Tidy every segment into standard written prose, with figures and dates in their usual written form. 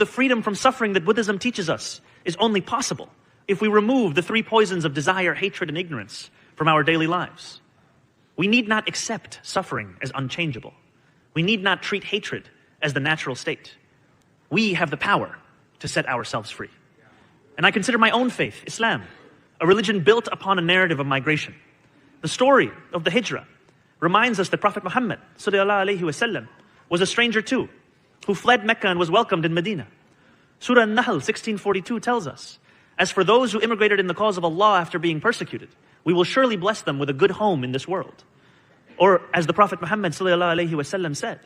the freedom from suffering that Buddhism teaches us is only possible if we remove the three poisons of desire, hatred, and ignorance from our daily lives. We need not accept suffering as unchangeable. We need not treat hatred as the natural state. We have the power to set ourselves free. And I consider my own faith, Islam, a religion built upon a narrative of migration. The story of the Hijrah reminds us that Prophet Muhammad ﷺ was a stranger too, who fled Mecca and was welcomed in Medina. Surah An-Nahl 1642 tells us, as for those who immigrated in the cause of Allah after being persecuted, we will surely bless them with a good home in this world. Or as the Prophet Muhammad ﷺ said,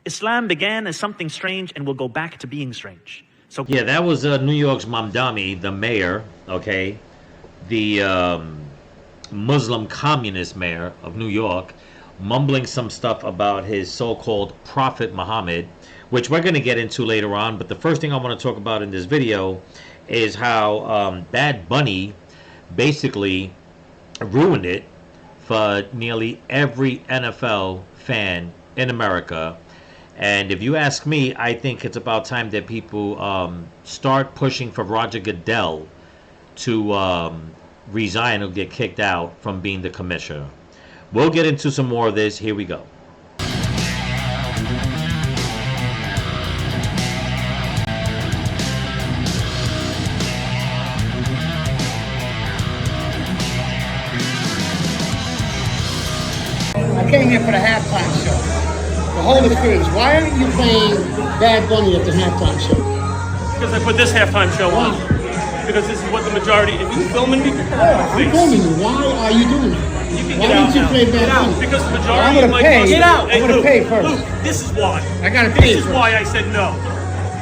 Islam began as something strange and will go back to being strange. So yeah, that was New York's Mamdani, the mayor, okay, the Muslim communist mayor of New York, mumbling some stuff about his so-called Prophet Muhammad, which we're going to get into later on. But the first thing I want to talk about in this video is how Bad Bunny basically ruined it for nearly every NFL fan in America. And if you ask me, I think it's about time that people start pushing for Roger Goodell to resign or get kicked out from being the commissioner. We'll get into some more of this. Here we go. I came here for the halftime show. The whole experience. Why aren't you playing Bad Bunny at the halftime show? because I put this halftime show on. Because this is what the majority. If you filming me, I'm filming you. Why are you doing it? Why don't you play Bad Bunny? Because the majority of my customers. Get out. I'm gonna pay first. Luke, this is why. I gotta pay This is first. why I said no.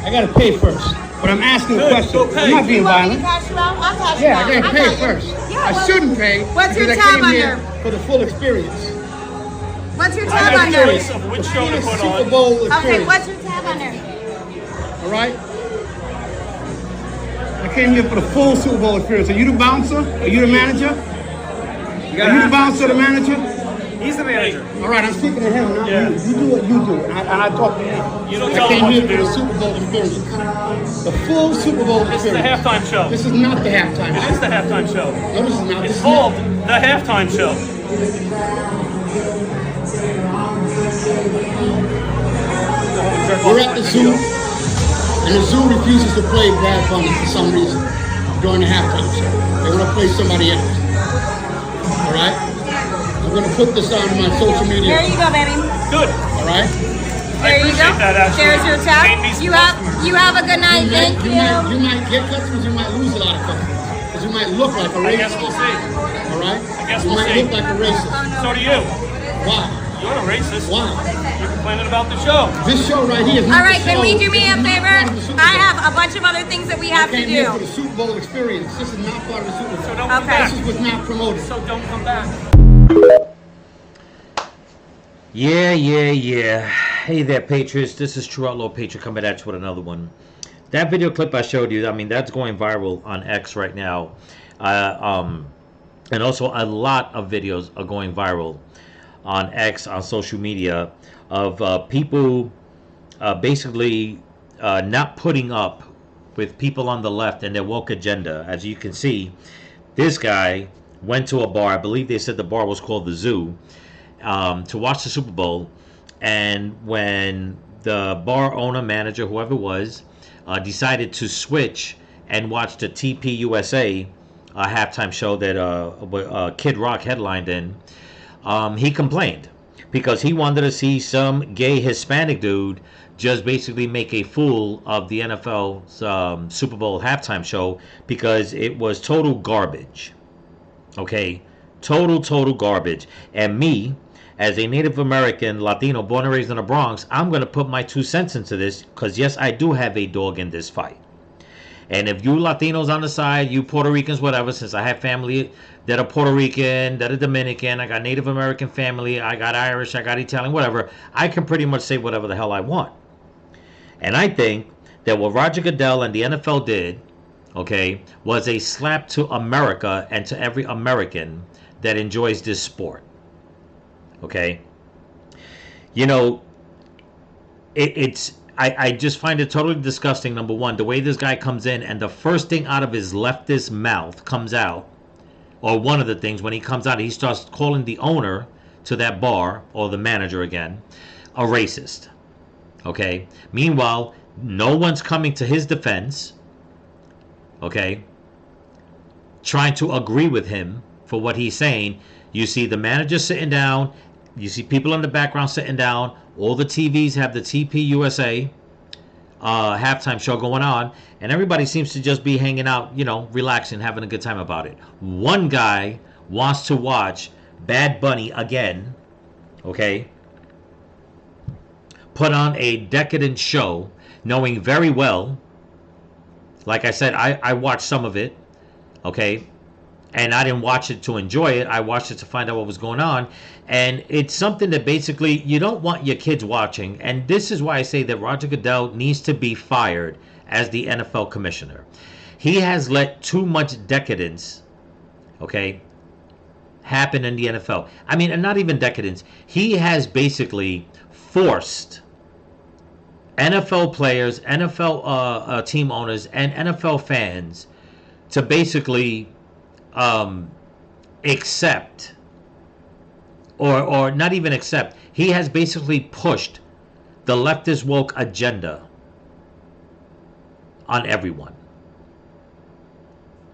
I gotta pay first. But I'm asking a question. go pay. I'm not being violent. Cash you out? I'll cash you Yeah, out. I gotta pay first. Yeah, I shouldn't pay what's your because tab I came here under? for the full experience. What's your I tab have a under? choice of which show to put Super on. Bowl Okay, experience. what's your tab under? All right? I came here for the full Super Bowl experience. Are you the bouncer? Are you the manager? Are you the bouncer or the manager? He's the manager. All right, I'm speaking to him, not Yeah. you. You do what you do, and I talk to him. You don't I tell him came what here to for do. the Super Bowl experience. The full Super Bowl This is the experience. halftime show. This is not the halftime It show. is the halftime show. No, this is not. This It's is called not. the halftime show. We're at the zoo, and the zoo refuses to play Bad Bunny for some reason during the halftime show. They want to play somebody else. All right? I'm going to put this on my social There media. you go, baby. Good. All right? There you go. appreciate that, actually. There's your Made me tab. some You have a good night. Thank You you. might get customers, you might lose a lot of customers. Because you might look like a I guess racist. we'll see. All right? guess You we'll might see. look like a racist. So do you. Why? You're a racist. Why? You're complaining about the show. This show right here is not All right, the can show. we do me a This is not favor? part of the Super I Bowl. have a bunch of other things that we have I to came here for do. the Super Bowl experience. This is not part of the Super So Bowl. don't come Okay. back. This was not promoted. So don't come back. Yeah. Hey there, Patriots. This is True Outlaw Patriot coming at you with another one. That video clip I showed you, I mean, that's going viral on X right now. And also a lot of videos are going viral on X, on social media, of people basically not putting up with people on the left and their woke agenda. As you can see, this guy went to a bar. I believe they said the bar was called the Zoo, to watch the Super Bowl. And when the bar owner, manager, whoever it was, decided to switch and watch the TPUSA halftime show that Kid Rock headlined in, he complained because he wanted to see some gay Hispanic dude just basically make a fool of the NFL's Super Bowl halftime show because it was total garbage. Okay, total garbage. And me, as a Native American Latino born and raised in the Bronx, I'm going to put my 2 cents into this because, yes, I do have a dog in this fight. And if you Latinos on the side, you Puerto Ricans, whatever, since I have family that are Puerto Rican, that are Dominican, I got Native American family, I got Irish, I got Italian, whatever, I can pretty much say whatever the hell I want. And I think that what Roger Goodell and the NFL did, okay, was a slap to America and to every American that enjoys this sport. Okay, you know, it's I just find it totally disgusting, number one, the way this guy comes in and the first thing out of his leftist mouth comes out, or one of the things, when he comes out, he starts calling the owner to that bar, or the manager again, a racist. Okay? Meanwhile, no one's coming to his defense, okay, trying to agree with him for what he's saying. You see the manager sitting down, you see people in the background sitting down, all the TVs have the TP USA halftime show going on, and everybody seems to just be hanging out, you know, relaxing, having a good time about it. One guy wants to watch Bad Bunny again, okay, put on a decadent show, knowing very well, like I said, I watched some of it, okay, and I didn't watch it to enjoy it. I watched it to find out what was going on. And it's something that basically you don't want your kids watching. And this is why I say that Roger Goodell needs to be fired as the NFL commissioner. He has let too much decadence, okay, happen in the NFL. I mean, and not even decadence. He has basically forced NFL players, NFL team owners, and NFL fans to basically accept, or not even accept, he has basically pushed the leftist woke agenda on everyone.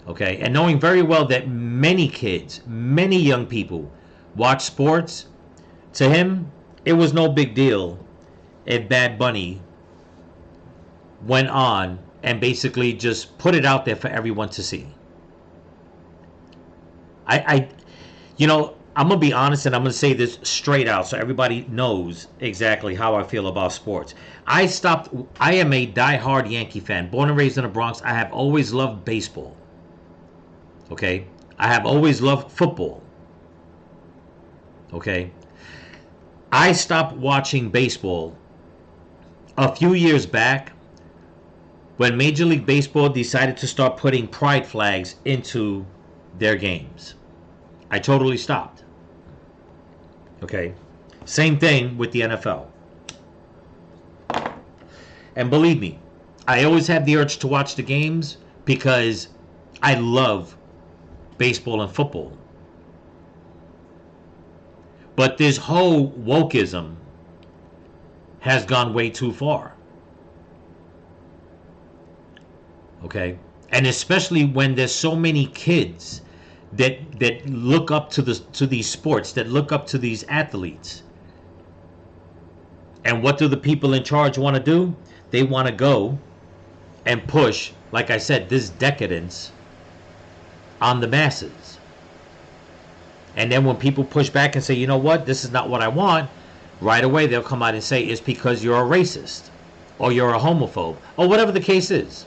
Okay, and knowing very well that many kids, many young people watch sports, to him, it was no big deal if Bad Bunny went on and basically just put it out there for everyone to see. You know, I'm going to be honest, and I'm going to say this straight out so everybody knows exactly how I feel about sports. I am a diehard Yankee fan, born and raised in the Bronx. I have always loved baseball. Okay? I have always loved football. Okay? I stopped watching baseball a few years back when Major League Baseball decided to start putting pride flags into their games. I totally stopped. Okay? Same thing with the NFL. And believe me, I always have the urge to watch the games because I love baseball and football. But this whole wokeism has gone way too far. Okay? And especially when there's so many kids that look up to these sports, that look up to these athletes. And what do the people in charge want to do? They want to go and push, like I said, this decadence on the masses. And then when people push back and say, you know what, this is not what I want, right away they'll come out and say it's because you're a racist or you're a homophobe or whatever the case is.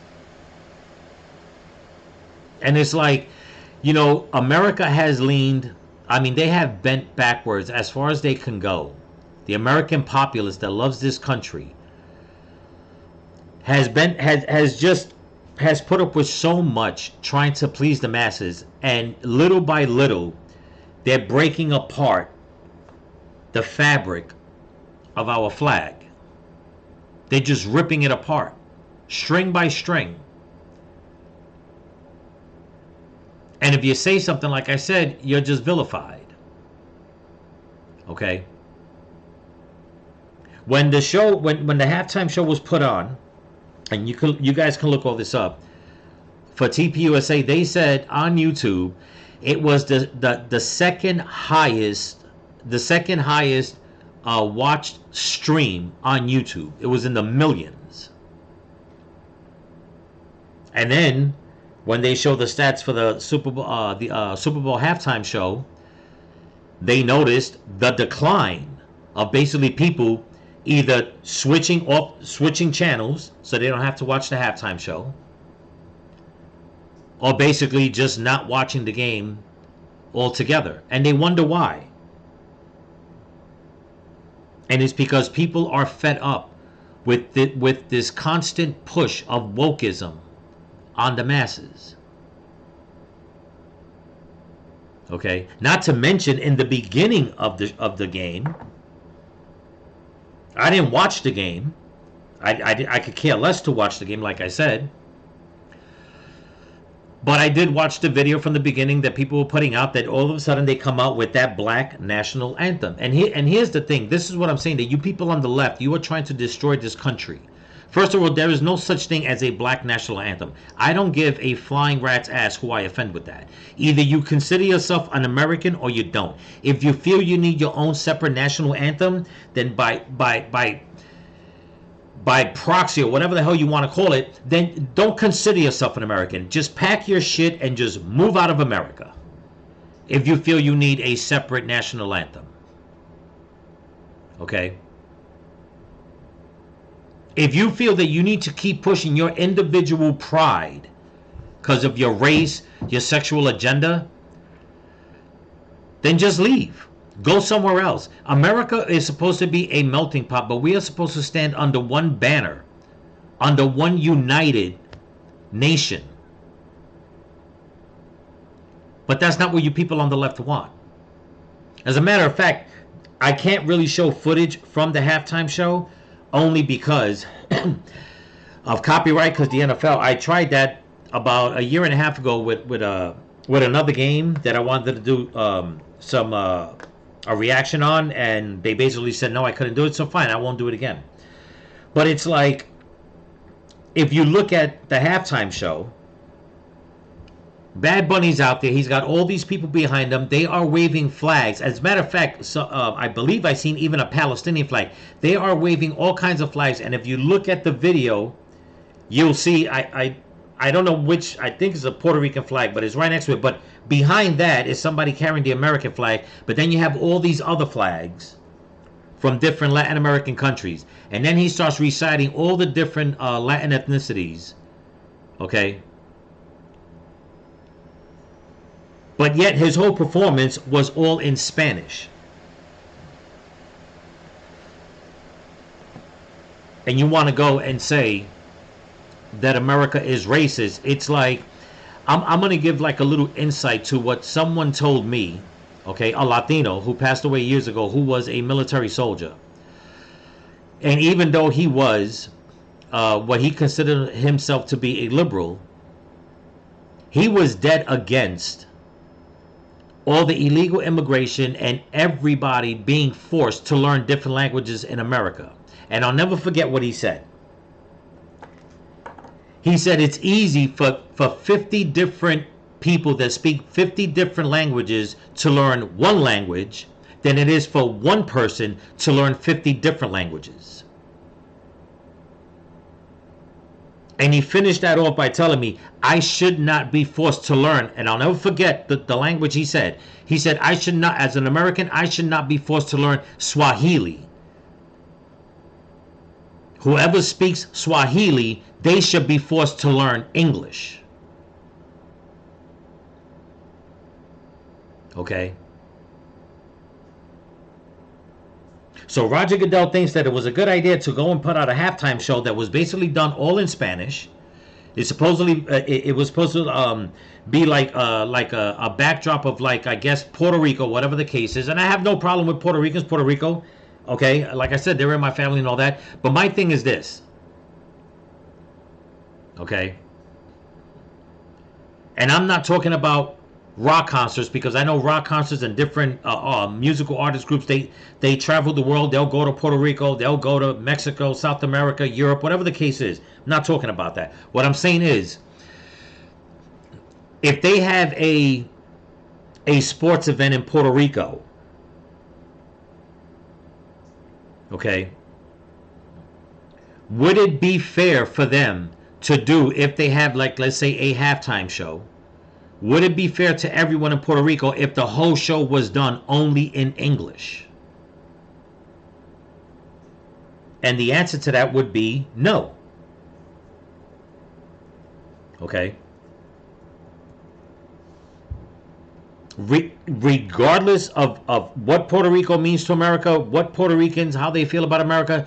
And it's like, you know, America has leaned, I mean, they have bent backwards as far as they can go. The American populace that loves this country has put up with so much trying to please the masses, and little by little they're breaking apart the fabric of our flag. They're just ripping it apart, string by string. And if you say something, like I said, you're just vilified. Okay? When the show, when the halftime show was put on, and you guys can look all this up, for TPUSA, they said on YouTube it was the second highest watched stream on YouTube. It was in the millions. And then when they show the stats for the Super Bowl halftime show, they noticed the decline of basically people either switching channels so they don't have to watch the halftime show, or basically just not watching the game altogether. And they wonder why. And it's because people are fed up with this constant push of wokeism on the masses. Okay? Not to mention, in the beginning of the game, I didn't watch the game. I could care less to watch the game, like I said. But I did watch the video from the beginning that people were putting out, that all of a sudden they come out with that black national anthem. And here's the thing. This is what I'm saying, that you people on the left, you are trying to destroy this country. First of all, there is no such thing as a black national anthem. I don't give a flying rat's ass who I offend with that. Either you consider yourself an American or you don't. If you feel you need your own separate national anthem, then by proxy or whatever the hell you want to call it, then don't consider yourself an American. Just pack your shit and just move out of America if you feel you need a separate national anthem. Okay? If you feel that you need to keep pushing your individual pride because of your race, your sexual agenda, then just leave. Go somewhere else. America is supposed to be a melting pot, but we are supposed to stand under one banner, under one united nation. But that's not what you people on the left want. As a matter of fact, I can't really show footage from the halftime show only because of copyright, because the NFL, I tried that about a year and a half ago with another game that I wanted to do a reaction on, and they basically said no, I couldn't do it, so fine, I won't do it again. But it's like, if you look at the halftime show, Bad Bunny's out there, he's got all these people behind him, they are waving flags. As a matter of fact, I believe I've seen even a Palestinian flag. They are waving all kinds of flags, and if you look at the video, you'll see, I don't know which, I think it's a Puerto Rican flag, but it's right next to it. But behind that is somebody carrying the American flag. But then you have all these other flags from different Latin American countries. And then he starts reciting all the different Latin ethnicities. Okay? But yet his whole performance was all in Spanish. And you want to go and say that America is racist. It's like, I'm going to give like a little insight to what someone told me, okay, a Latino who passed away years ago, who was a military soldier. And even though he was what he considered himself to be a liberal, he was dead against all the illegal immigration and everybody being forced to learn different languages in America. And I'll never forget what he said. He said it's easy for 50 different people that speak 50 different languages to learn one language than it is for one person to learn 50 different languages. And he finished that off by telling me I should not be forced to learn. And I'll never forget the language he said. He said, I should not, as an American, I should not be forced to learn Swahili. Whoever speaks Swahili, they should be forced to learn English. Okay? So Roger Goodell thinks that it was a good idea to go and put out a halftime show that was basically done all in Spanish. It supposedly it was supposed to be like a backdrop of, like, I guess Puerto Rico, whatever the case is. And I have no problem with Puerto Ricans, Puerto Rico. Okay, like I said, they're in my family and all that. But my thing is this. Okay? And I'm not talking about rock concerts, because I know rock concerts and different musical artist groups, they travel the world. They'll go to Puerto Rico, they'll go to Mexico, South America, Europe, whatever the case is. I'm not talking about that. What I'm saying is, if they have a sports event in Puerto Rico, okay, would it be fair for them to do, if they have, like, let's say a halftime show, would it be fair to everyone in Puerto Rico if the whole show was done only in English? And the answer to that would be no. Okay? Regardless of what Puerto Rico means to America, what Puerto Ricans, how they feel about America,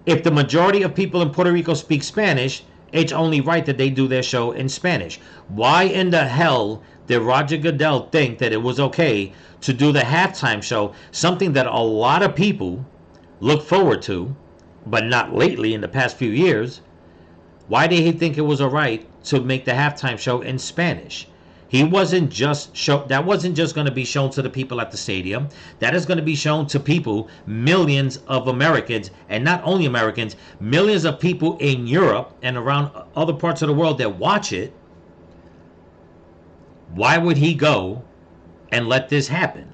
if the majority of people in Puerto Rico speak Spanish, it's only right that they do their show in Spanish. Why in the hell did Roger Goodell think that it was okay to do the halftime show, something that a lot of people look forward to, but not lately in the past few years. Why did he think it was all right to make the halftime show in Spanish? He wasn't just that wasn't just going to be shown to the people at the stadium. That is going to be shown to people, millions of Americans, and not only Americans, millions of people in Europe and around other parts of the world that watch it. Why would he go and let this happen?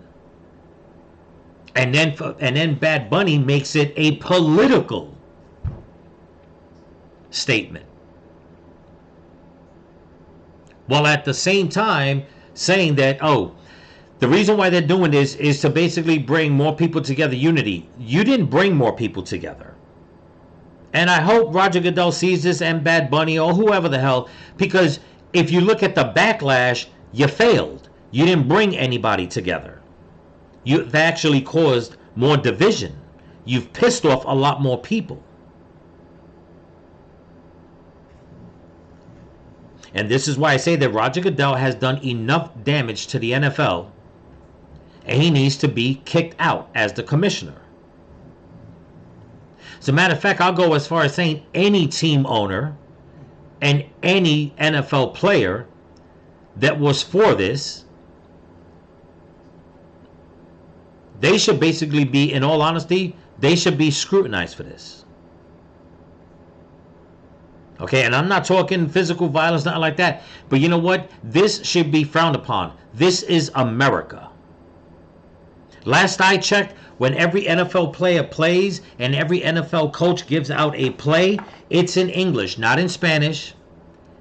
And then Bad Bunny makes it a political statement, while at the same time saying that, oh, the reason why they're doing this is to basically bring more people together, unity. You didn't bring more people together. And I hope Roger Goodell sees this, and Bad Bunny, or whoever the hell, because if you look at the backlash, you failed. You didn't bring anybody together. You've actually caused more division. You've pissed off a lot more people. And this is why I say that Roger Goodell has done enough damage to the NFL, and he needs to be kicked out as the commissioner. As a matter of fact, I'll go as far as saying any team owner and any NFL player that was for this, they should basically be, in all honesty, they should be scrutinized for this. Okay, and I'm not talking physical violence, nothing like that. But you know what? This should be frowned upon. This is America. Last I checked, when every NFL player plays and every NFL coach gives out a play, it's in English, not in Spanish,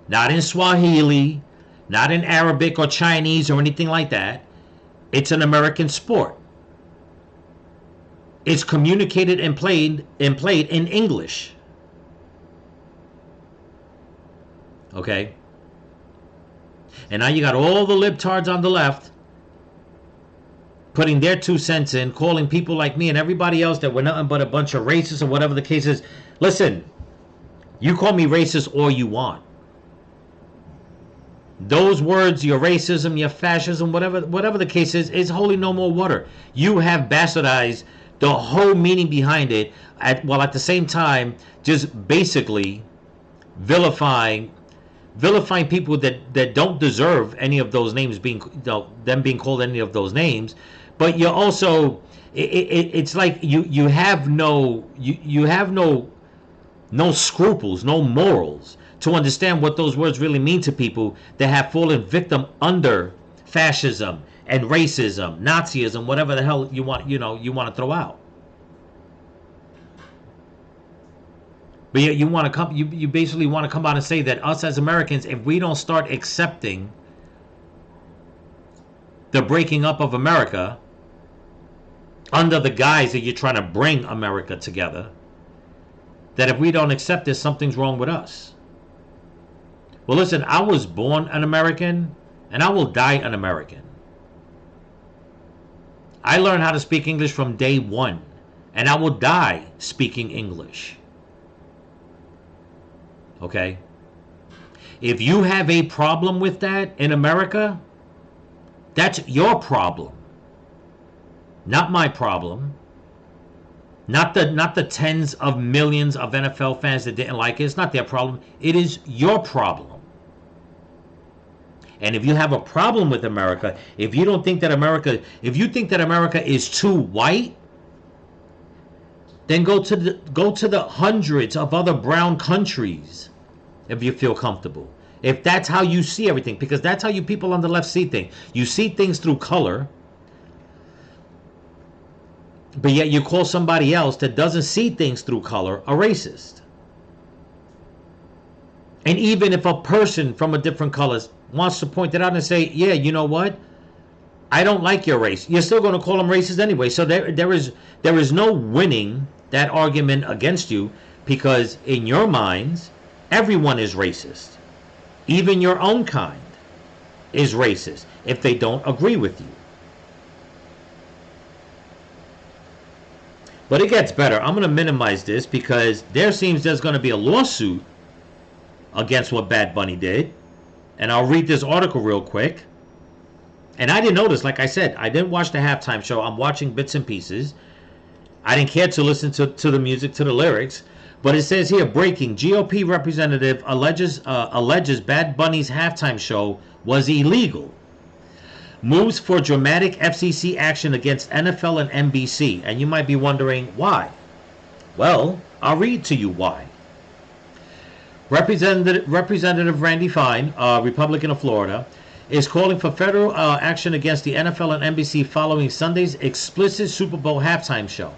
not in Swahili, not in Arabic or Chinese or anything like that. It's an American sport. It's communicated and played in English. Okay? And now you got all the libtards on the left putting their 2 cents in, calling people like me and everybody else that we're nothing but a bunch of racists or whatever the case is. Listen, you call me racist all you want. Those words, your racism, your fascism, whatever the case is holy no more water. You have bastardized the whole meaning behind it, while at the same time just basically vilifying people that don't deserve any of those names them being called any of those names. But you're also, it's like you have no scruples, no morals to understand what those words really mean to people that have fallen victim under fascism and racism, Nazism, whatever the hell you want to throw out. But yet you basically want to come out and say that us as Americans, if we don't start accepting the breaking up of America under the guise that you're trying to bring America together, that if we don't accept this, something's wrong with us. Well, listen, I was born an American and I will die an American. I learned how to speak English from day one, and I will die speaking English. Okay? If you have a problem with that in America, that's your problem. Not my problem. Not the tens of millions of NFL fans that didn't like it. It's not their problem. It is your problem. And if you have a problem with America, if you think that America is too white, then go to the hundreds of other brown countries if you feel comfortable. If that's how you see everything, because that's how you people on the left see things. You see things through color, but yet you call somebody else that doesn't see things through color a racist. And even if a person from a different color wants to point it out and say, yeah, you know what? I don't like your race. You're still going to call them racist anyway. So there is no winning that argument against you, because in your minds, everyone is racist. Even your own kind is racist if they don't agree with you. But it gets better. I'm going to minimize this because there's going to be a lawsuit against what Bad Bunny did. And I'll read this article real quick. And I didn't notice, like I said, I didn't watch the halftime show. I'm watching bits and pieces. I didn't care to listen to the music, to the lyrics. But it says here, breaking, GOP representative alleges Bad Bunny's halftime show was illegal. Moves for dramatic FCC action against NFL and NBC. And you might be wondering why. Well, I'll read to you why. Representative Randy Fine, Republican of Florida, is calling for federal action against the NFL and NBC following Sunday's explicit Super Bowl halftime show.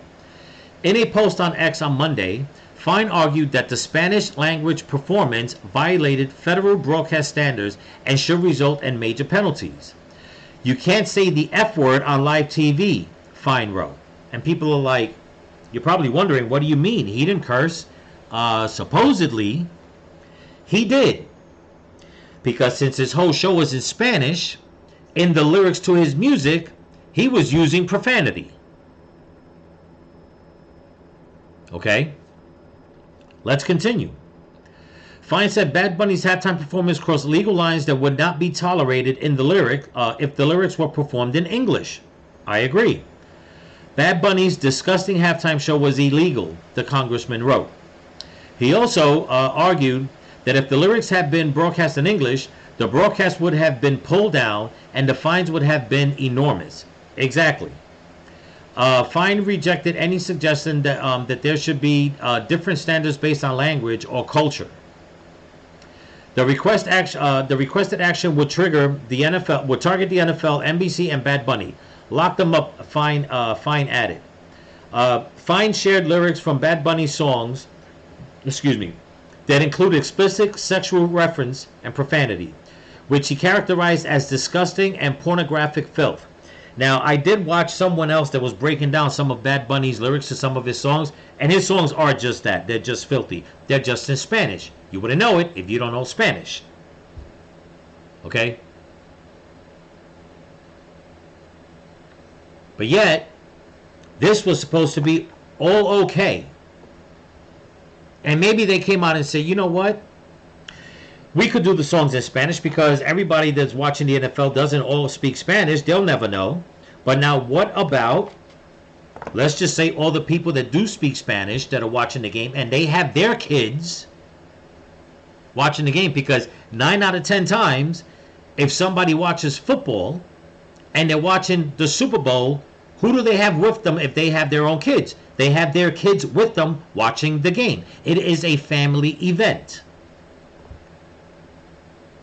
In a post on X on Monday, Fine argued that the Spanish language performance violated federal broadcast standards and should result in major penalties. You can't say the F word on live TV, Fine wrote. And people are like, you're probably wondering, what do you mean? He didn't curse. Supposedly, he did. Because since his whole show was in Spanish, in the lyrics to his music, he was using profanity. Okay? Let's continue. Fine said Bad Bunny's halftime performance crossed legal lines that would not be tolerated in the lyric if the lyrics were performed in English. I agree. Bad Bunny's disgusting halftime show was illegal, the congressman wrote. He also argued that if the lyrics had been broadcast in English, the broadcast would have been pulled down and the fines would have been enormous. Exactly. Fine rejected any suggestion that there should be different standards based on language or culture. The requested action would trigger the NFL, would target the NFL, NBC, and Bad Bunny. Lock them up. Fine added. Fine shared lyrics from Bad Bunny songs, that include explicit sexual reference and profanity, which he characterized as disgusting and pornographic filth. Now, I did watch someone else that was breaking down some of Bad Bunny's lyrics to some of his songs, and his songs are just that. They're just filthy. They're just in Spanish. You wouldn't know it if you don't know Spanish. Okay? But yet, this was supposed to be all okay. And maybe they came out and said, you know what? We could do the songs in Spanish because everybody that's watching the NFL doesn't all speak Spanish. They'll never know. But now what about, let's just say all the people that do speak Spanish that are watching the game and they have their kids watching the game, because 9 out of 10 times, if somebody watches football and they're watching the Super Bowl, who do they have with them if they have their own kids? They have their kids with them watching the game. It is a family event.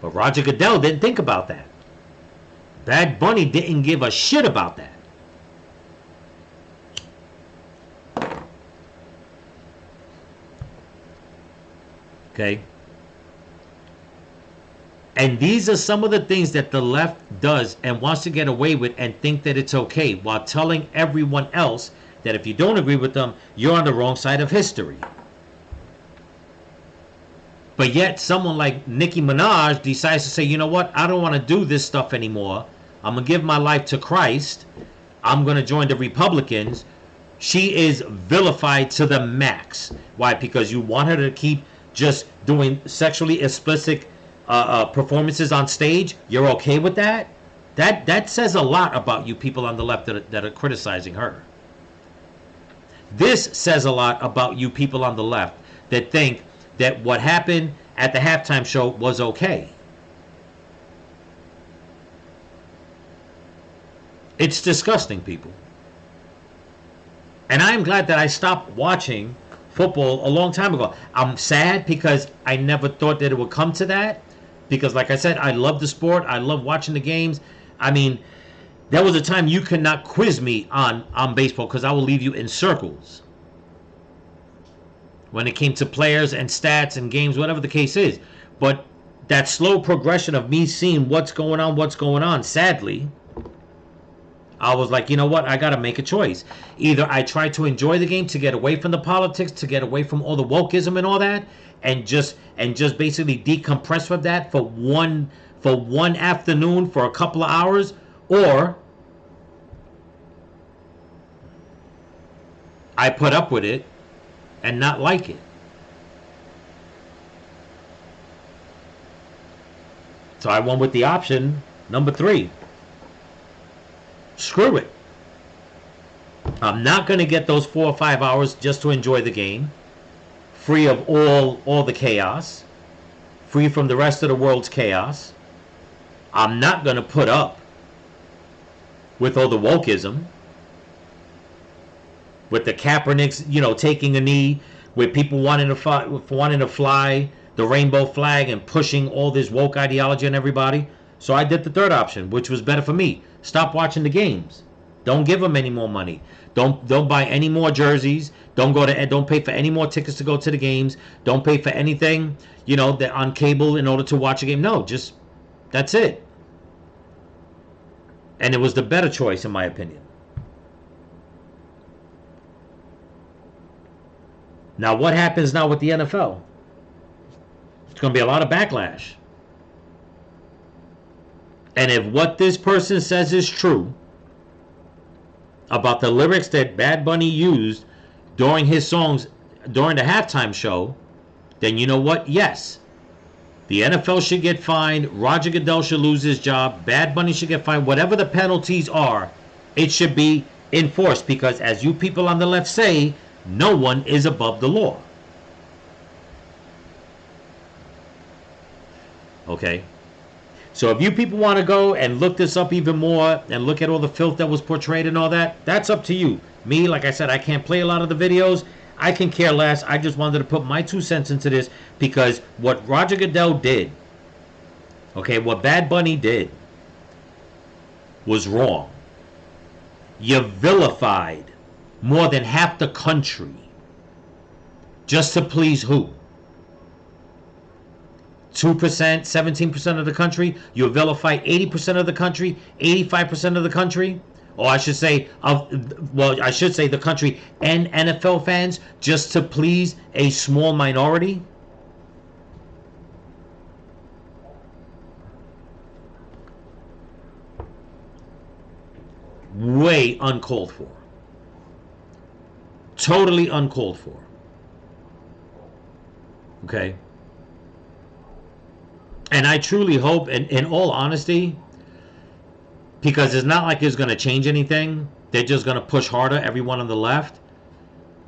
But Roger Goodell didn't think about that. Bad Bunny didn't give a shit about that. Okay? And these are some of the things that the left does and wants to get away with and think that it's okay, while telling everyone else that if you don't agree with them, you're on the wrong side of history. But yet someone like Nicki Minaj decides to say, you know what, I don't want to do this stuff anymore. I'm going to give my life to Christ. I'm going to join the Republicans. She is vilified to the max. Why? Because you want her to keep just doing sexually explicit performances on stage. You're okay with that? That says a lot about you people on the left that are criticizing her. This says a lot about you people on the left that think that what happened at the halftime show was okay. It's disgusting, people. And I'm glad that I stopped watching football a long time ago. I'm sad because I never thought that it would come to that. Because like I said, I love the sport. I love watching the games. I mean, there was a time you could not quiz me on baseball because I will leave you in circles. When it came to players and stats and games, whatever the case is. But that slow progression of me seeing what's going on, sadly, I was like, you know what? I got to make a choice. Either I try to enjoy the game to get away from the politics, to get away from all the wokeism and all that, and just basically decompress from that for one afternoon for a couple of hours, or I put up with it and not like it. So I went with the option number 3. Screw it. I'm not going to get those 4 or 5 hours just to enjoy the game, free of all the chaos, free from the rest of the world's chaos. I'm not going to put up with all the wokeism, with the Kaepernicks, taking a knee, with people wanting to fly the rainbow flag and pushing all this woke ideology on everybody. So I did the third option, which was better for me. Stop watching the games. Don't give them any more money. Don't buy any more jerseys. Don't pay for any more tickets to go to the games. Don't pay for anything, that on cable in order to watch a game. No, just that's it. And it was the better choice, in my opinion. Now, what happens now with the NFL? It's going to be a lot of backlash. And if what this person says is true about the lyrics that Bad Bunny used during his songs during the halftime show, then you know what? Yes. The NFL should get fined. Roger Goodell should lose his job. Bad Bunny should get fined. Whatever the penalties are, it should be enforced. Because as you people on the left say, no one is above the law. Okay? So if you people want to go and look this up even more and look at all the filth that was portrayed and all that, that's up to you. Me, like I said, I can't play a lot of the videos. I can care less. I just wanted to put my 2 cents into this because what Roger Goodell did, okay, what Bad Bunny did was wrong. You vilified more than half the country just to please who? 2%, 17% of the country. You vilify 80% of the country, 85% of the country. Or I should say the country and NFL fans just to please a small minority. Way uncalled for. Totally uncalled for. Okay? And I truly hope, in all honesty, because it's not like it's going to change anything. They're just going to push harder, everyone on the left.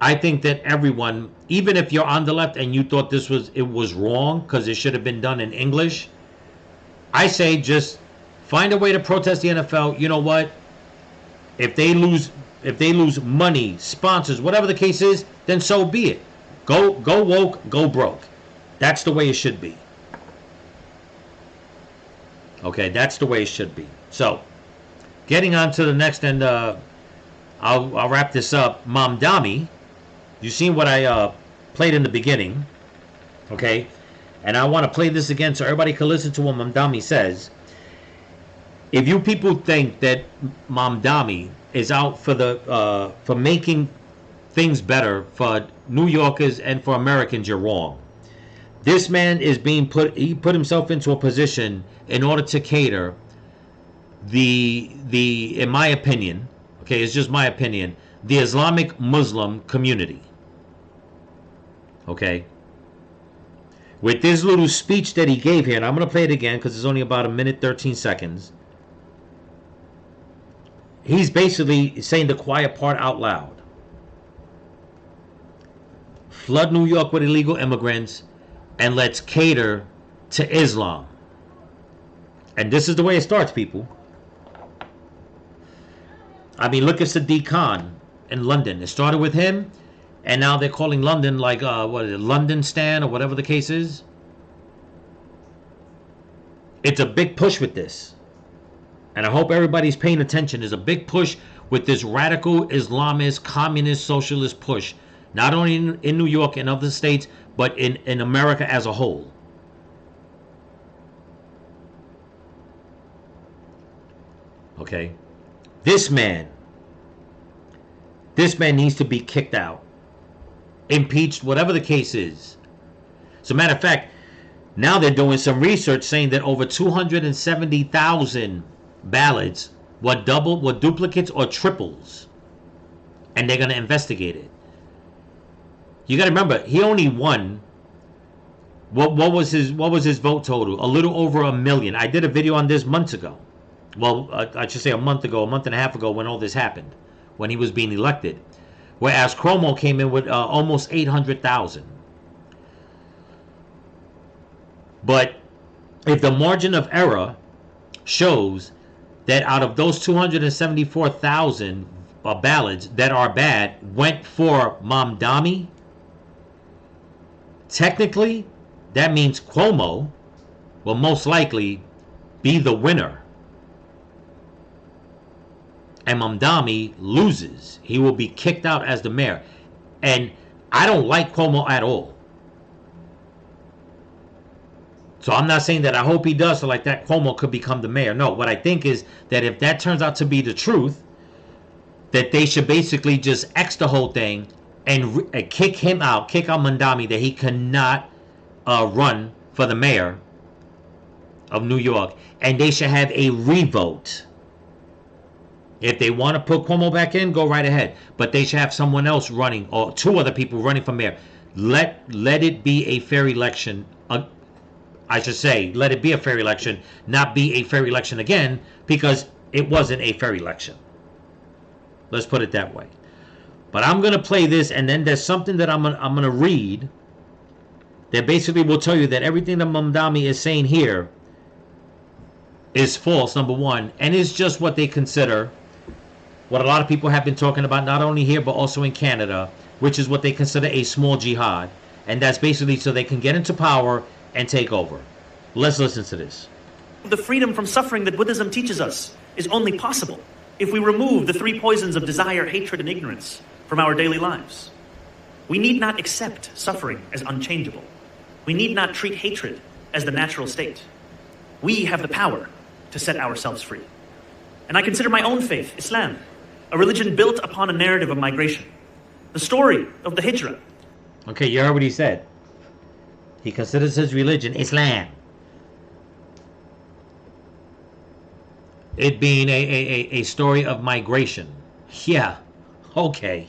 I think that everyone, even if you're on the left and you thought it was wrong because it should have been done in English, I say just find a way to protest the NFL. You know what? If they lose money, sponsors, whatever the case is, then so be it. Go woke, go broke. That's the way it should be. Okay, that's the way it should be. So, getting on to the next, and I'll wrap this up. Mamdani, you seen what I played in the beginning, okay? And I want to play this again so everybody can listen to what Mamdani says. If you people think that Mamdani is out for making things better for New Yorkers and for Americans, you're wrong. This man is he put himself into a position in order to cater in my opinion, okay, it's just my opinion, the Islamic Muslim community. Okay? With this little speech that he gave here, and I'm going to play it again because it's only about 1:13. He's basically saying the quiet part out loud. Flood New York with illegal immigrants, and let's cater to Islam. And this is the way it starts, people. I mean, look at Sadiq Khan in London. It started with him, and now they're calling London like, what is it, London Stan or whatever the case is. It's a big push with this. And I hope everybody's paying attention. There's a big push with this radical Islamist, communist, socialist push. Not only in New York and other states, but in America as a whole. Okay? This man needs to be kicked out. Impeached, whatever the case is. As a matter of fact, now they're doing some research saying that over 270,000 ballots were duplicates or triples. And they're going to investigate it. You got to remember, he only won. What was his vote total? A little over 1 million. I did a video on this months ago. Well, I should say a month and a half ago when all this happened. when he was being elected, whereas Cuomo came in with almost 800,000. But if the margin of error shows that out of those 274,000 ballots that are bad went for Mamdani, technically that means Cuomo will most likely be the winner. And Mamdani loses. He will be kicked out as the mayor. And I don't like Cuomo at all. So I'm not saying that I hope he does, so like that Cuomo could become the mayor. No, what I think is that if that turns out to be the truth, that they should basically just X the whole thing and kick him out, kick out Mamdani, that he cannot run for the mayor of New York. And they should have a revote. If they want to put Cuomo back in, go right ahead. But they should have someone else running, or two other people running for mayor. Let it be a fair election. I should say, let it be a fair election, not be a fair election again, because it wasn't a fair election. Let's put it that way. But I'm going to play this, and then there's something that I'm going to read that basically will tell you that everything that Mamdani is saying here is false, number one, and is just what they consider, what a lot of people have been talking about, not only here, but also in Canada, which is what they consider a small jihad. And that's basically so they can get into power and take over. Let's listen to this. The freedom from suffering that Buddhism teaches us is only possible if we remove the three poisons of desire, hatred, and ignorance from our daily lives. We need not accept suffering as unchangeable. We need not treat hatred as the natural state. We have the power to set ourselves free. And I consider my own faith, Islam, a religion built upon a narrative of migration. The story of the Hijrah. Okay, you heard what he said. He considers his religion Islam. It being a story of migration. Yeah, okay.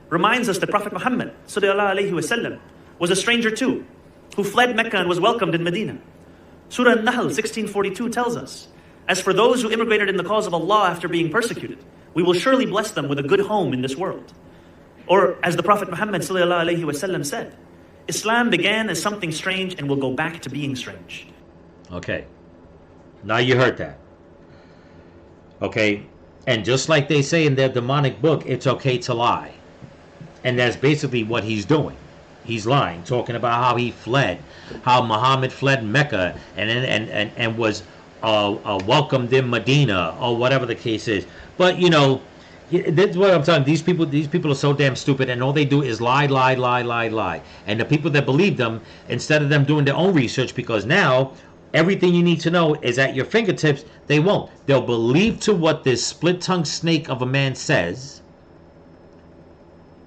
Reminds us that Prophet Muhammad ﷺ was a stranger too, who fled Mecca and was welcomed in Medina. Surah An-Nahl 1642 tells us, as for those who immigrated in the cause of Allah after being persecuted, we will surely bless them with a good home in this world. Or as the Prophet Muhammad ﷺ said, Islam began as something strange and will go back to being strange. Okay. Now you heard that. Okay. And just like they say in their demonic book, it's okay to lie. And that's basically what he's doing. He's lying, talking about how he fled, how Muhammad fled Mecca and was welcomed in Medina, or whatever the case is. But you know, that's what I'm telling you. These people are so damn stupid, and all they do is lie. And the people that believe them, instead of them doing their own research, because now everything you need to know is at your fingertips, they won't. They'll believe to what this split-tongued snake of a man says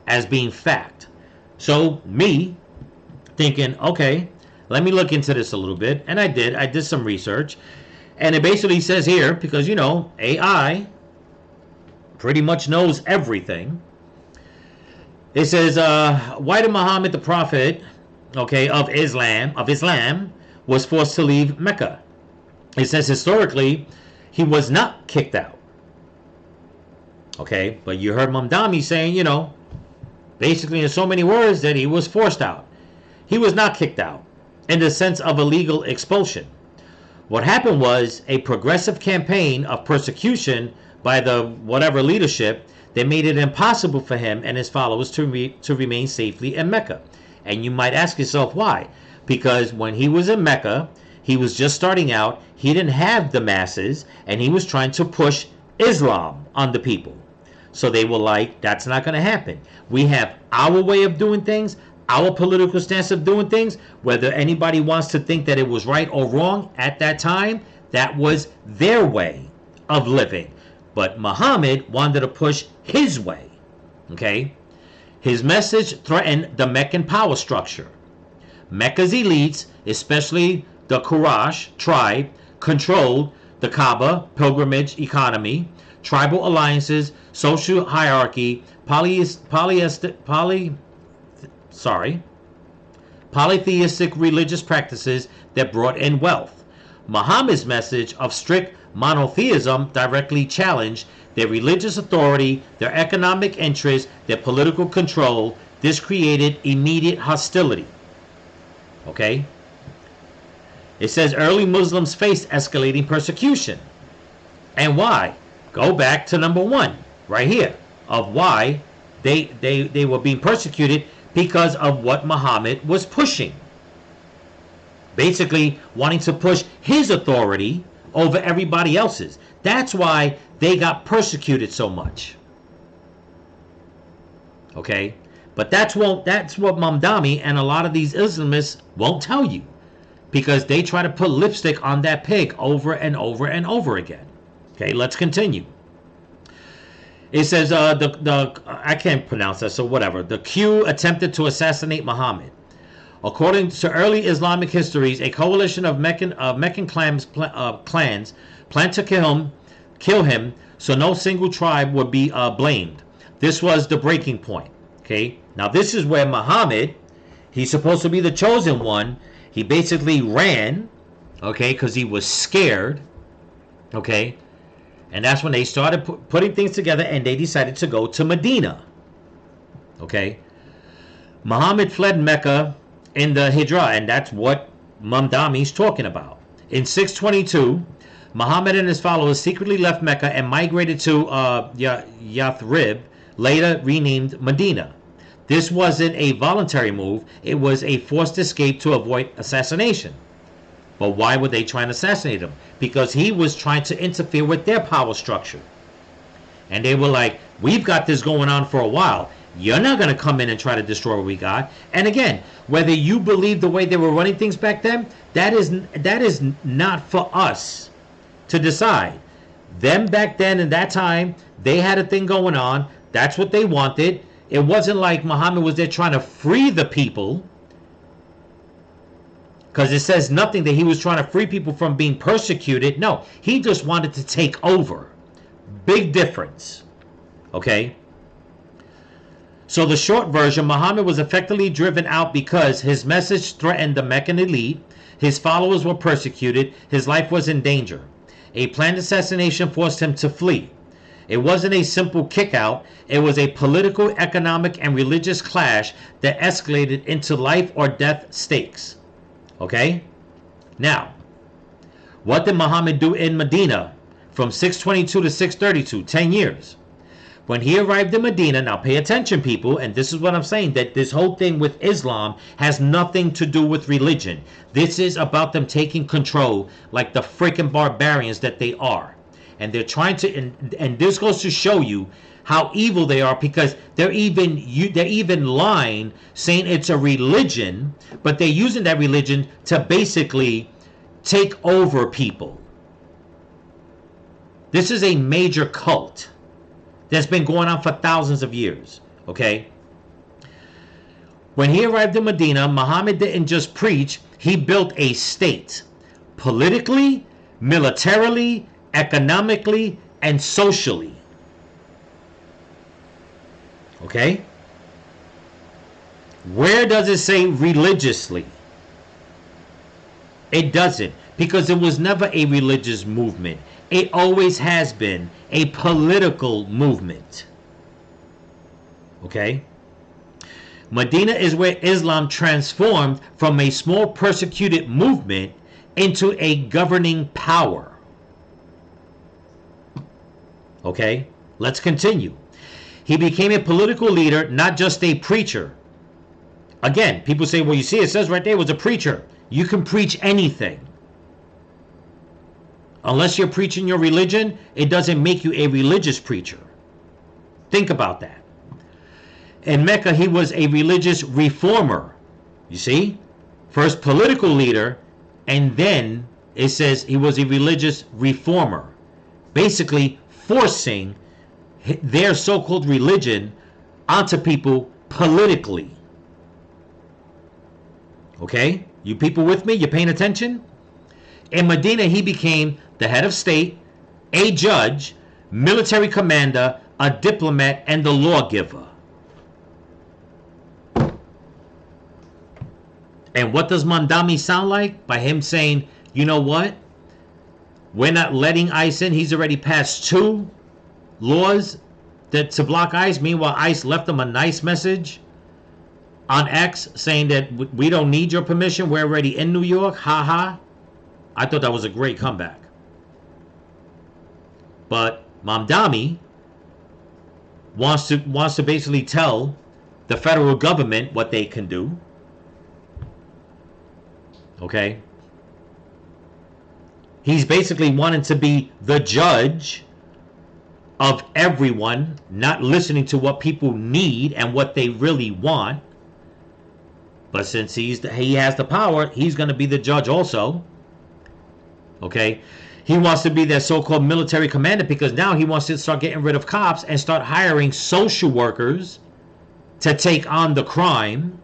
as being fact. So me thinking, okay, let me look into this a little bit, and I did some research, and it basically says here, because you know, AI pretty much knows everything. It says, why did Muhammad, the prophet, okay, of Islam, was forced to leave Mecca? It says historically, he was not kicked out. Okay, but you heard Mamdani saying, you know, basically in so many words that he was forced out. He was not kicked out in the sense of illegal expulsion. What happened was a progressive campaign of persecution by the whatever leadership that made it impossible for him and his followers to remain safely in Mecca. And you might ask yourself why. Because when he was in Mecca, he was just starting out, he didn't have the masses, and he was trying to push Islam on the people. So they were like, that's not going to happen. We have our way of doing things, our political stance of doing things. Whether anybody wants to think that it was right or wrong at that time, that was their way of living. But Muhammad wanted to push his way. Okay? His message threatened the Meccan power structure. Mecca's elites, especially the Quraysh tribe, controlled the Kaaba pilgrimage economy, tribal alliances, social hierarchy, polytheistic religious practices that brought in wealth. Muhammad's message of strict monotheism directly challenged their religious authority, their economic interests, their political control. This created immediate hostility. Okay? It says early Muslims faced escalating persecution. And why? Go back to number 1 right here of why they were being persecuted, because of what Muhammad was pushing. Basically wanting to push his authority over everybody else's. That's why they got persecuted so much. Okay? But that's what Mamdani and a lot of these Islamists won't tell you, because they try to put lipstick on that pig over and over and over again. Okay, let's continue. It says I can't pronounce that, so whatever. The Q attempted to assassinate Muhammad. According to early Islamic histories, a coalition of Meccan clans planned to kill him, so no single tribe would be blamed. This was the breaking point. Okay, now this is where Muhammad, he's supposed to be the chosen one. He basically ran, okay, because he was scared. Okay, and that's when they started putting things together, and they decided to go to Medina. Okay, Muhammad fled Mecca in the Hijrah, and that's what Mamdani's talking about. In 622, Muhammad and his followers secretly left Mecca and migrated to Yathrib, later renamed Medina. This wasn't a voluntary move, it was a forced escape to avoid assassination. But why were they trying to assassinate him? Because he was trying to interfere with their power structure. And they were like, we've got this going on for a while. You're not going to come in and try to destroy what we got. And again, whether you believe the way they were running things back then, that is not for us to decide. Them back then in that time, they had a thing going on. That's what they wanted. It wasn't like Muhammad was there trying to free the people, because it says nothing that he was trying to free people from being persecuted. No, he just wanted to take over. Big difference. Okay? So the short version, Muhammad was effectively driven out because his message threatened the Meccan elite, his followers were persecuted, his life was in danger. A planned assassination forced him to flee. It wasn't a simple kick out, it was a political, economic, and religious clash that escalated into life or death stakes. Okay? Now, what did Muhammad do in Medina from 622 to 632? 10 years. When he arrived in Medina, now pay attention people, and this is what I'm saying, that this whole thing with Islam has nothing to do with religion. This is about them taking control like the freaking barbarians that they are. And they're trying to, and this goes to show you how evil they are, because they're even lying, saying it's a religion, but they're using that religion to basically take over people. This is a major cult that's been going on for thousands of years. Okay? When he arrived in Medina, Muhammad didn't just preach, he built a state. Politically, militarily, economically, and socially. Okay? Where does it say religiously? It doesn't, because it was never a religious movement. It always has been a political movement. Okay? Medina is where Islam transformed from a small persecuted movement into a governing power. Okay? Let's continue. He became a political leader, not just a preacher. Again, people say, well, you see, it says right there was a preacher. You can preach anything. Unless you're preaching your religion, it doesn't make you a religious preacher. Think about that. In Mecca, he was a religious reformer. You see? First political leader, and then it says he was a religious reformer. Basically forcing their so-called religion onto people politically. Okay? You people with me? You paying attention? In Medina, he became the head of state, a judge, military commander, a diplomat, and the lawgiver. And what does Mamdani sound like? By him saying, you know what? We're not letting ICE in. He's already passed 2 laws to block ICE. Meanwhile, ICE left them a nice message on X saying that we don't need your permission. We're already in New York. Ha ha. I thought that was a great comeback. But Mamdani wants to basically tell the federal government what they can do. Okay? He's basically wanting to be the judge of everyone, not listening to what people need and what they really want. But since he has the power, he's going to be the judge also. Okay? He wants to be their so-called military commander because now he wants to start getting rid of cops and start hiring social workers to take on the crime,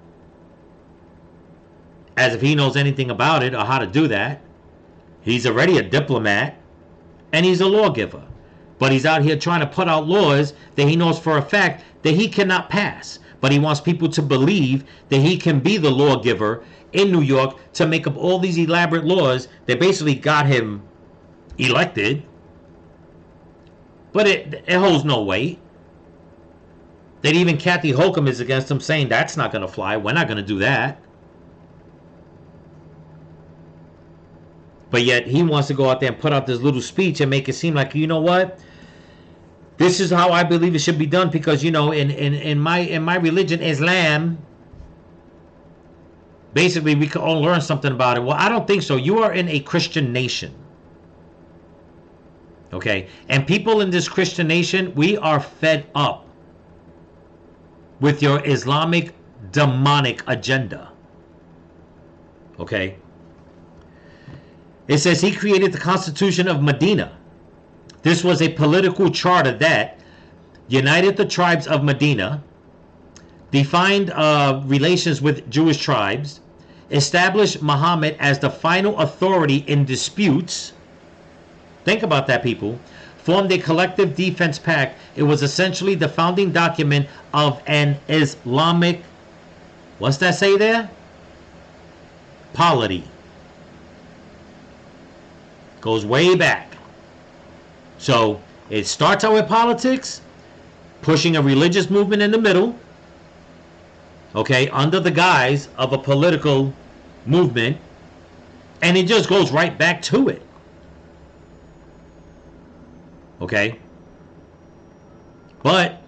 as if he knows anything about it or how to do that. He's already a diplomat and he's a lawgiver, but he's out here trying to put out laws that he knows for a fact that he cannot pass. But he wants people to believe that he can be the lawgiver in New York to make up all these elaborate laws that basically got him elected. But it holds no weight. That even Kathy Holcomb is against him, saying that's not going to fly. We're not going to do that. But yet he wants to go out there and put out this little speech and make it seem like, you know what? This is how I believe it should be done because, you know, in my religion, Islam, basically we can all learn something about it. Well, I don't think so. You are in a Christian nation. Okay? And people in this Christian nation, we are fed up with your Islamic demonic agenda. Okay? It says he created the Constitution of Medina. This was a political charter that united the tribes of Medina, defined relations with Jewish tribes, established Muhammad as the final authority in disputes. Think about that, people. Formed a collective defense pact. It was essentially the founding document of an Islamic, what's that say there? Polity. Goes way back. So it starts out with politics, pushing a religious movement in the middle, okay, under the guise of a political movement, and it just goes right back to it. Okay? But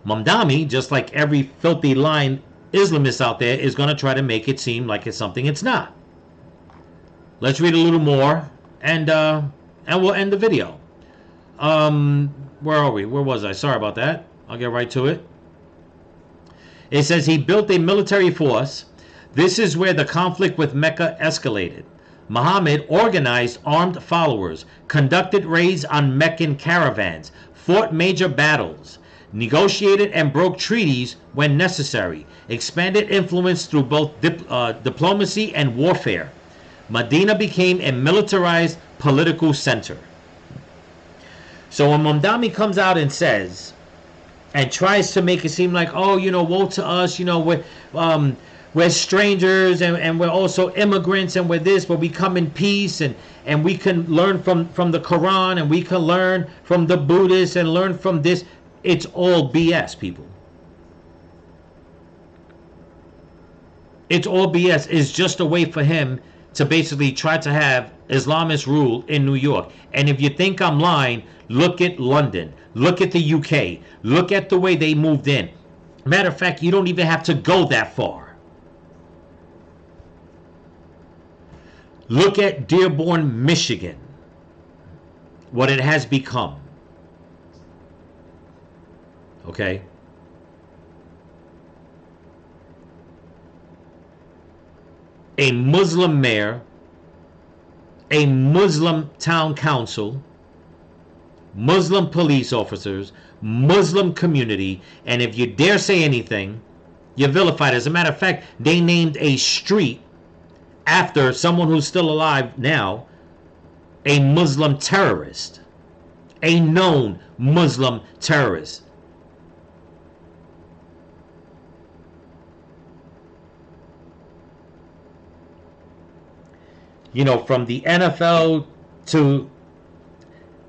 Mamdani, just like every filthy lying Islamist out there, is going to try to make it seem like it's something it's not. Let's read a little more, and we'll end the video. Where are we? Where was I? Sorry about that. I'll get right to it. It says he built a military force. This is where the conflict with Mecca escalated. Muhammad organized armed followers, conducted raids on Meccan caravans, fought major battles, negotiated and broke treaties when necessary, expanded influence through both diplomacy and warfare. Medina became a militarized political center. So when Mamdani comes out and says, and tries to make it seem like, oh, you know, woe to us, you know, we're strangers and we're also immigrants and we're this, but we come in peace and we can learn from the Quran and we can learn from the Buddhists and learn from this. It's all BS, people. It's all BS. It's just a way for him to basically try to have Islamist rule in New York. And if you think I'm lying, look at London. Look at the UK. Look at the way they moved in. Matter of fact, you don't even have to go that far. Look at Dearborn, Michigan. What it has become. Okay? A Muslim mayor, a Muslim town council, Muslim police officers, Muslim community, and if you dare say anything, you're vilified. As a matter of fact, they named a street after someone who's still alive now, a Muslim terrorist, a known Muslim terrorist. You know, from the NFL to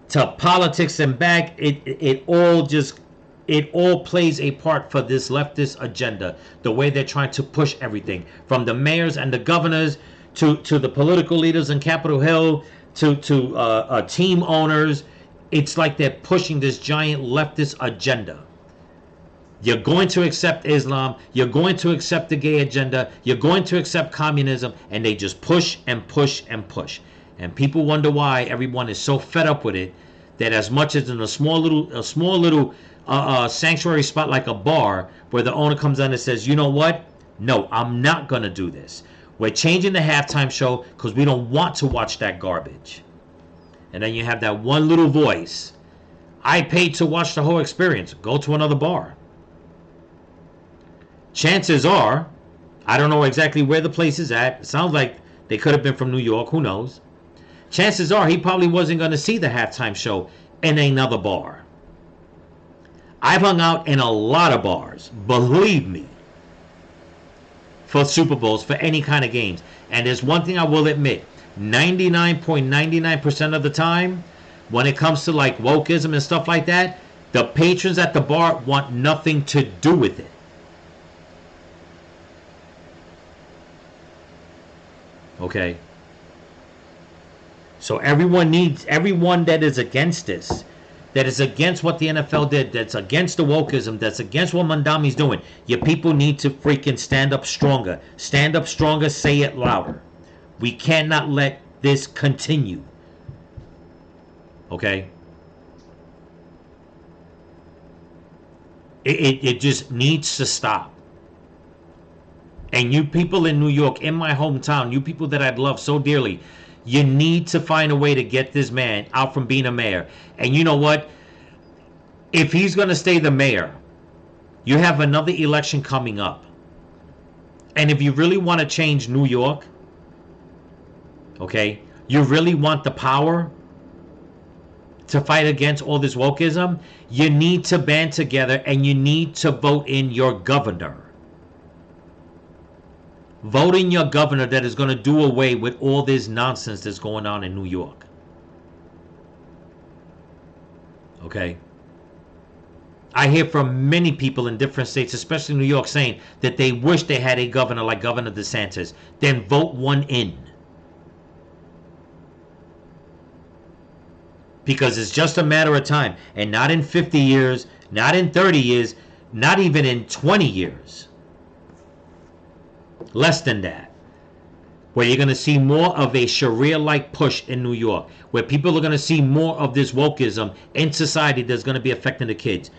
to politics and back, it all plays a part for this leftist agenda. The way they're trying to push everything, from the mayors and the governors to the political leaders in Capitol Hill to team owners. It's like they're pushing this giant leftist agenda. You're going to accept Islam. You're going to accept the gay agenda. You're going to accept communism. And they just push and push and push. And people wonder why everyone is so fed up with it, that as much as in a small little sanctuary spot like a bar, where the owner comes in and says, you know what? No, I'm not going to do this. We're changing the halftime show because we don't want to watch that garbage. And then you have that one little voice. I paid to watch the whole experience. Go to another bar. Chances are, I don't know exactly where the place is at. It sounds like they could have been from New York. Who knows? Chances are he probably wasn't going to see the halftime show in another bar. I've hung out in a lot of bars, believe me, for Super Bowls, for any kind of games. And there's one thing I will admit, 99.99% of the time, when it comes to like wokeism and stuff like that, the patrons at the bar want nothing to do with it. Okay? So everyone that is against this, that is against what the NFL did, that's against the wokeism, that's against what Mandami's doing, your people need to freaking stand up stronger. Stand up stronger, say it louder. We cannot let this continue. Okay? It just needs to stop. And you people in New York, in my hometown, you people that I love so dearly, you need to find a way to get this man out from being a mayor. And you know what? If he's going to stay the mayor, you have another election coming up. And if you really want to change New York, okay, you really want the power to fight against all this wokeism, you need to band together and you need to vote in your governor. Vote in your governor that is going to do away with all this nonsense that's going on in New York. Okay? I hear from many people in different states, especially New York, saying that they wish they had a governor like Governor DeSantis. Then vote one in. Because it's just a matter of time. And not in 50 years, not in 30 years, not even in 20 years. Less than that. Where you're going to see more of a Sharia-like push in New York. Where people are going to see more of this wokeism in society that's going to be affecting the kids.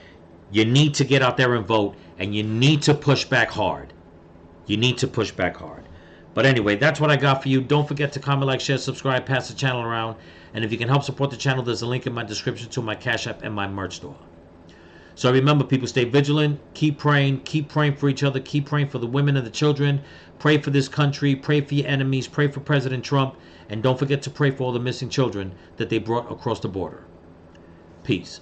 You need to get out there and vote. And you need to push back hard. You need to push back hard. But anyway, that's what I got for you. Don't forget to comment, like, share, subscribe, pass the channel around. And if you can help support the channel, there's a link in my description to my Cash App and my merch store. So remember, people, stay vigilant, keep praying for each other, keep praying for the women and the children, pray for this country, pray for your enemies, pray for President Trump, and don't forget to pray for all the missing children that they brought across the border. Peace.